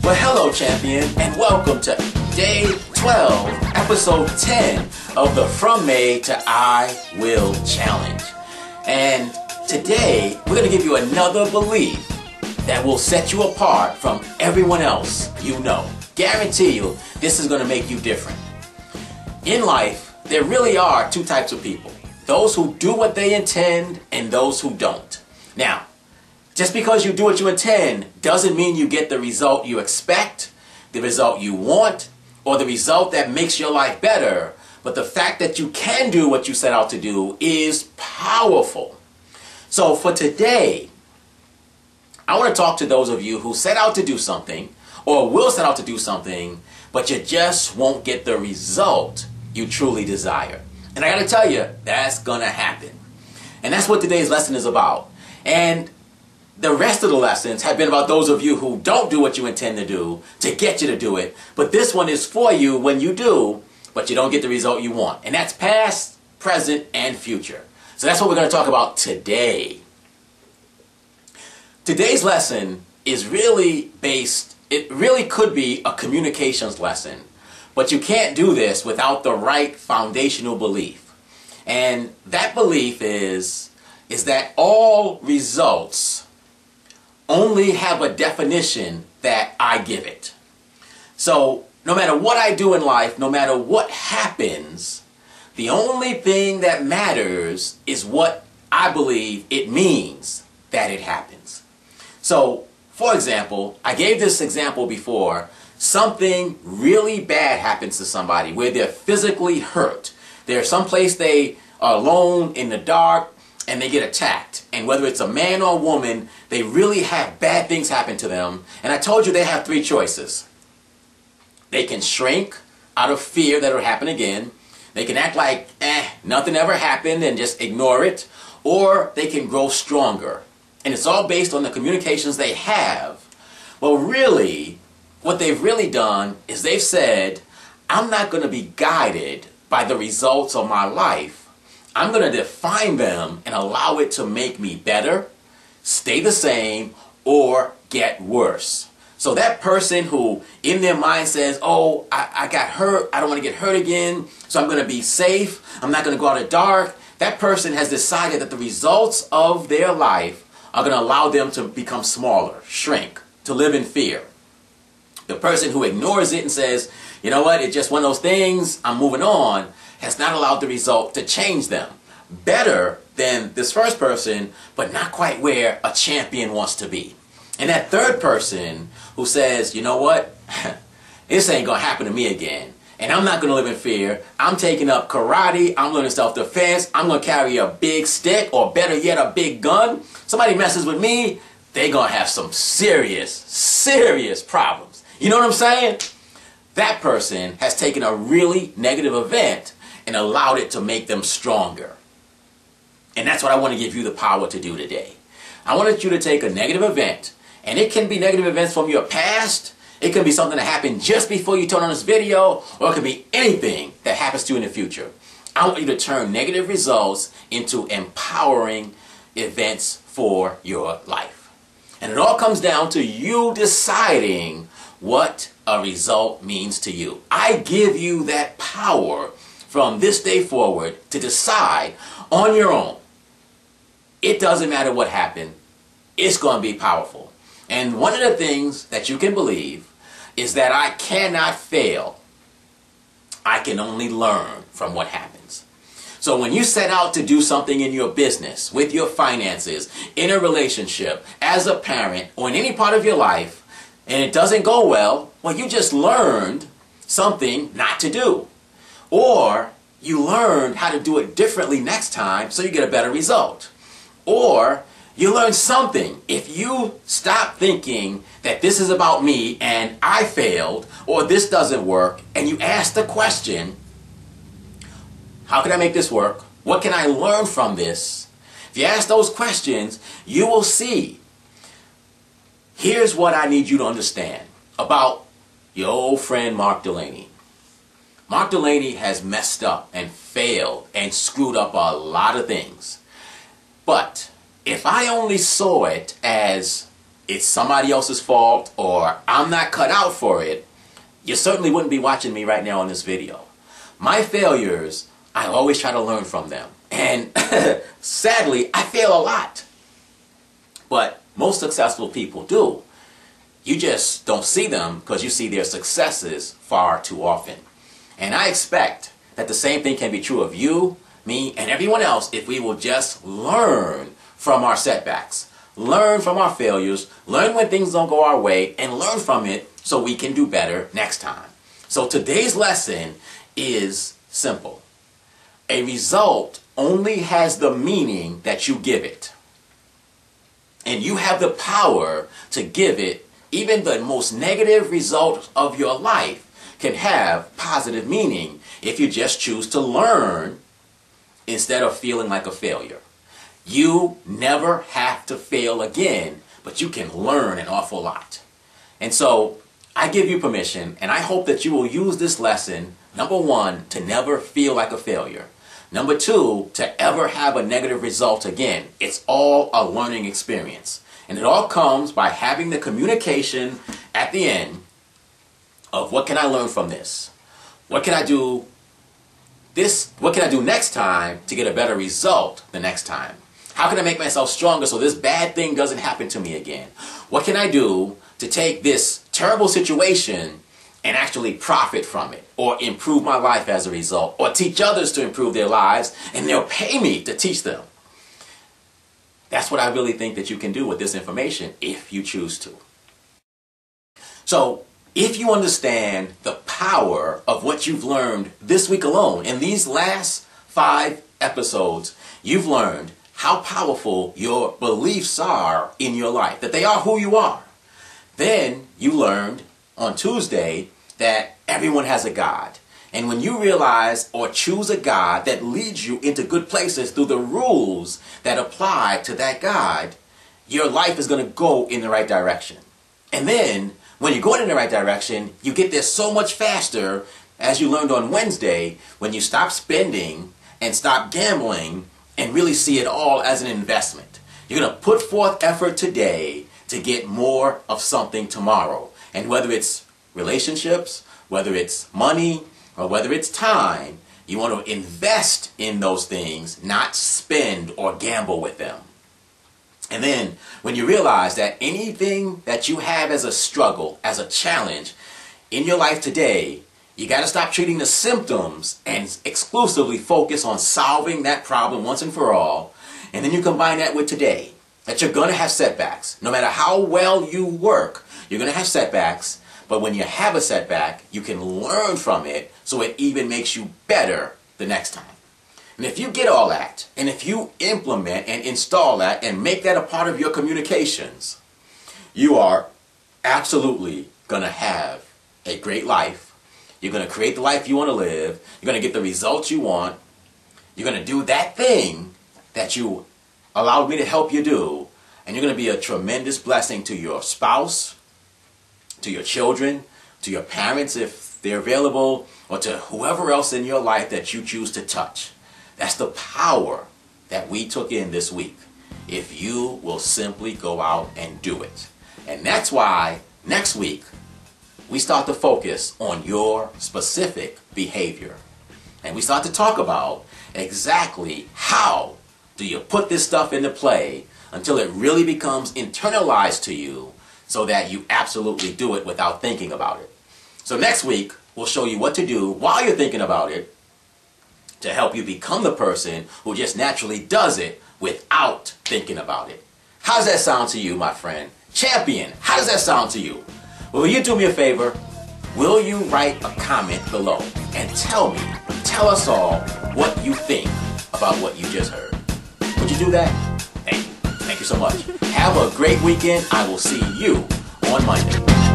Well, hello, champion, and welcome to day 12, episode 10 of the From May to I Will Challenge. And today, we're going to give you another belief that will set you apart from everyone else you know. Guarantee you, this is going to make you different. In life, there really are two types of people. Those who do what they intend and those who don't. Now, just because you do what you intend doesn't mean you get the result you expect, the result you want, or the result that makes your life better. But the fact that you can do what you set out to do is powerful. So for today, I want to talk to those of you who set out to do something or will set out to do something, but you just won't get the result you truly desire. And I got to tell you, that's going to happen. And that's what today's lesson is about. And the rest of the lessons have been about those of you who don't do what you intend to do to get you to do it. But this one is for you when you do, but you don't get the result you want. And that's past, present, and future. So that's what we're going to talk about today. Today's lesson is really based, it really could be a communications lesson. But you can't do this without the right foundational belief. And that belief is that all results only have a definition that I give it. So no matter what I do in life, no matter what happens, the only thing that matters is what I believe it means that it happens. So, for example, I gave this example before. Something really bad happens to somebody where they're physically hurt. They're someplace they are alone in the dark and they get attacked. And whether it's a man or a woman, they really have bad things happen to them. And I told you they have three choices. They can shrink out of fear that it'll happen again. They can act like, nothing ever happened and just ignore it. Or they can grow stronger. And it's all based on the communications they have. Well, really, what they've really done is they've said, I'm not going to be guided by the results of my life. I'm going to define them and allow it to make me better, stay the same, or get worse. So that person who in their mind says, oh, I got hurt, I don't want to get hurt again, so I'm going to be safe, I'm not going to go out of the dark. That person has decided that the results of their life are going to allow them to become smaller, shrink, to live in fear. The person who ignores it and says, you know what, it's just one of those things, I'm moving on, has not allowed the result to change them. Better than this first person, but not quite where a champion wants to be. And that third person who says, you know what, this ain't going to happen to me again. And I'm not going to live in fear. I'm taking up karate. I'm learning self-defense. I'm going to carry a big stick, or better yet, a big gun. Somebody messes with me, they're going to have some serious, serious problems. You know what I'm saying? That person has taken a really negative event and allowed it to make them stronger. And that's what I want to give you the power to do today. I want you to take a negative event, and it can be negative events from your past. It can be something that happened just before you turn on this video, or it can be anything that happens to you in the future. I want you to turn negative results into empowering events for your life. And it all comes down to you deciding what a result means to you. I give you that power from this day forward to decide on your own. It doesn't matter what happened. It's going to be powerful. And one of the things that you can believe is that I cannot fail. I can only learn from what happens. So when you set out to do something in your business, with your finances, in a relationship, as a parent, or in any part of your life, and it doesn't go well, well, you just learned something not to do. Or you learned how to do it differently next time so you get a better result. Or you learned something. If you stop thinking that this is about me and I failed, or this doesn't work, and you ask the question, how can I make this work? What can I learn from this? If you ask those questions, you will see. Here's what I need you to understand about your old friend Mark Delaney. Mark Delaney has messed up and failed and screwed up a lot of things. But if I only saw it as it's somebody else's fault or I'm not cut out for it, you certainly wouldn't be watching me right now on this video. My failures, I always try to learn from them. And sadly, I fail a lot. But most successful people do. You just don't see them because you see their successes far too often. And I expect that the same thing can be true of you, me, and everyone else if we will just learn from our setbacks. Learn from our failures, learn when things don't go our way, and learn from it so we can do better next time. So today's lesson is simple. A result only has the meaning that you give it. And you have the power to give it. Even the most negative result of your life can have positive meaning if you just choose to learn instead of feeling like a failure. You never have to fail again, but you can learn an awful lot. And so I give you permission, and I hope that you will use this lesson, number one, to never feel like a failure. Number two, to ever have a negative result again. It's all a learning experience. And it all comes by having the communication at the end of what can I learn from this? What can I do what can I do next time to get a better result the next time? How can I make myself stronger so this bad thing doesn't happen to me again? What can I do to take this terrible situation and actually profit from it, or improve my life as a result, or teach others to improve their lives, and they'll pay me to teach them? That's what I really think that you can do with this information if you choose to. So, if you understand the power of what you've learned this week alone, in these last 5 episodes, you've learned how powerful your beliefs are in your life, that they are who you are. Then you learned on Tuesday that everyone has a God. And when you realize or choose a God that leads you into good places through the rules that apply to that God, your life is going to go in the right direction. And then when you're going in the right direction, you get there so much faster, as you learned on Wednesday, when you stop spending and stop gambling and really see it all as an investment. You're going to put forth effort today to get more of something tomorrow. And whether it's relationships, whether it's money, or whether it's time, you want to invest in those things, not spend or gamble with them. And then when you realize that anything that you have as a struggle, as a challenge in your life today, you got to stop treating the symptoms and exclusively focus on solving that problem once and for all. And then you combine that with today, that you're going to have setbacks. No matter how well you work, you're going to have setbacks. But when you have a setback, you can learn from it so it even makes you better the next time. And if you get all that, and if you implement and install that and make that a part of your communications, you are absolutely going to have a great life. You're going to create the life you want to live. You're going to get the results you want. You're going to do that thing that you allowed me to help you do. And you're going to be a tremendous blessing to your spouse, to your children, to your parents if they're available, or to whoever else in your life that you choose to touch. That's the power that we took in this week, if you will simply go out and do it. And that's why next week we start to focus on your specific behavior. And we start to talk about exactly how do you put this stuff into play until it really becomes internalized to you so that you absolutely do it without thinking about it. So next week we'll show you what to do while you're thinking about it to help you become the person who just naturally does it without thinking about it. How does that sound to you, my friend? Champion, how does that sound to you? Well, will you do me a favor? Will you write a comment below and tell us all what you think about what you just heard? Would you do that? Thank you. Thank you so much. Have a great weekend. I will see you on Monday.